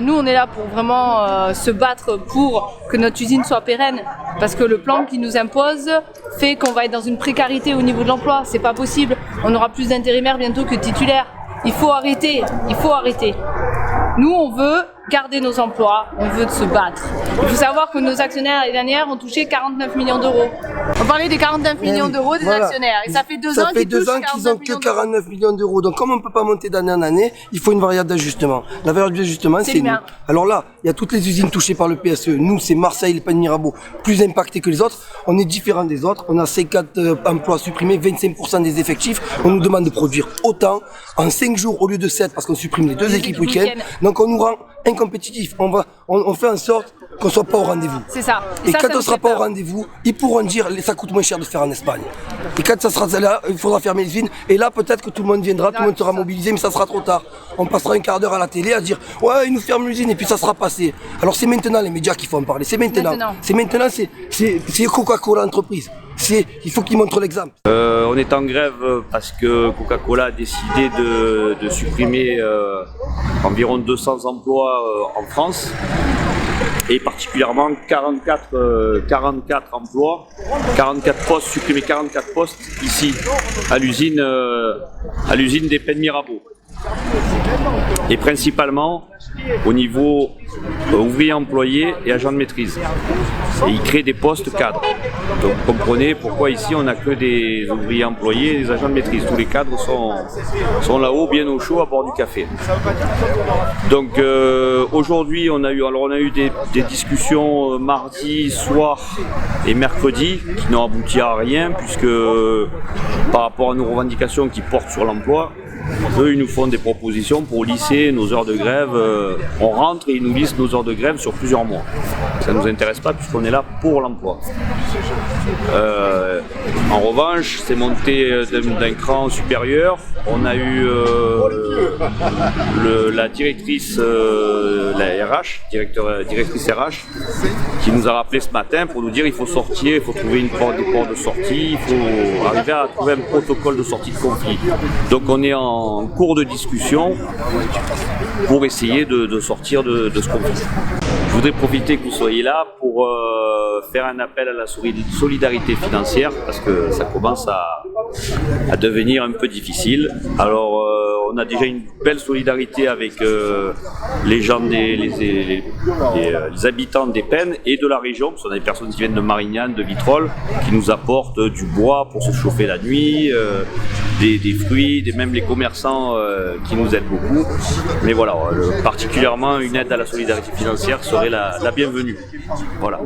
Nous, on est là pour vraiment se battre pour que notre usine soit pérenne, parce que le plan qui nous impose fait qu'on va être dans une précarité au niveau de l'emploi. C'est pas possible. On aura plus d'intérimaires bientôt que de titulaires. Il faut arrêter. Il faut arrêter. Nous, on veut garder nos emplois, on veut se battre. Il faut savoir que nos actionnaires l'année dernière ont touché 49 millions d'euros. On parlait des 49 millions d'euros des actionnaires, et ça fait deux ans qu'ils n'ont que 49 millions d'euros. Donc comme on ne peut pas monter d'année en année, il faut une variable d'ajustement. La variable d'ajustement, c'est nous. Alors là, il y a toutes les usines touchées par le PSE. Nous, c'est Marseille, les Pagnes Mirabeau, plus impactés que les autres. On est différents des autres. On a 54 emplois supprimés, 25% des effectifs. On nous demande de produire autant en 5 jours au lieu de 7 parce qu'on supprime les 2 équipes week-end. Donc on nous rend incompétitifs. On fait en sorte qu'on soit pas au rendez-vous. C'est ça. Et quand on sera pas au rendez-vous, ils pourront dire ça coûte moins cher de faire en Espagne. Et quand ça sera là, il faudra fermer les usines. Et là, peut-être que tout le monde viendra, tout le monde sera mobilisé, mais ça sera trop tard. On passera un quart d'heure à la télé à dire ouais, ils nous ferment l'usine et puis ça sera passé. Alors c'est maintenant les médias qu'il faut en parler. C'est maintenant. C'est maintenant. C'est Coca-Cola entreprise. Il faut qu'ils montrent l'exemple. On est en grève parce que Coca-Cola a décidé de supprimer environ 200 emplois en France et particulièrement 44 emplois, 44 postes, supprimer 44 postes ici à l'usine des Pagnes Mirabeau. Et principalement au niveau ouvrier employé et agent de maîtrise. Et ils créent des postes cadres. Donc comprenez pourquoi ici on n'a que des ouvriers employés et des agents de maîtrise. Tous les cadres sont là-haut, bien au chaud, à bord du café. Donc aujourd'hui on a eu des discussions mardi soir et mercredi qui n'ont abouti à rien puisque par rapport à nos revendications qui portent sur l'emploi, eux, ils nous font des propositions pour lisser nos heures de grève. On rentre et ils nous lissent nos heures de grève sur plusieurs mois. Ça ne nous intéresse pas puisqu'on est là pour l'emploi. En revanche, c'est monté d'un cran supérieur. On a eu la directrice, la RH, directrice RH, qui nous a rappelé ce matin pour nous dire il faut sortir, il faut trouver des portes de sortie, il faut arriver à trouver un protocole de sortie de conflit. Donc on est en cours de discussion pour essayer de sortir de ce conflit. Je voudrais profiter que vous soyez là pour faire un appel à la solidarité financière parce que ça commence à devenir un peu difficile. Alors on a déjà une belle solidarité avec les gens, les habitants des Pennes et de la région, parce qu'on a des personnes qui viennent de Marignane, de Vitrolles, qui nous apportent du bois pour se chauffer la nuit, des fruits, même les commerçants qui nous aident beaucoup. Mais voilà, particulièrement une aide à la solidarité financière serait la bienvenue. Voilà.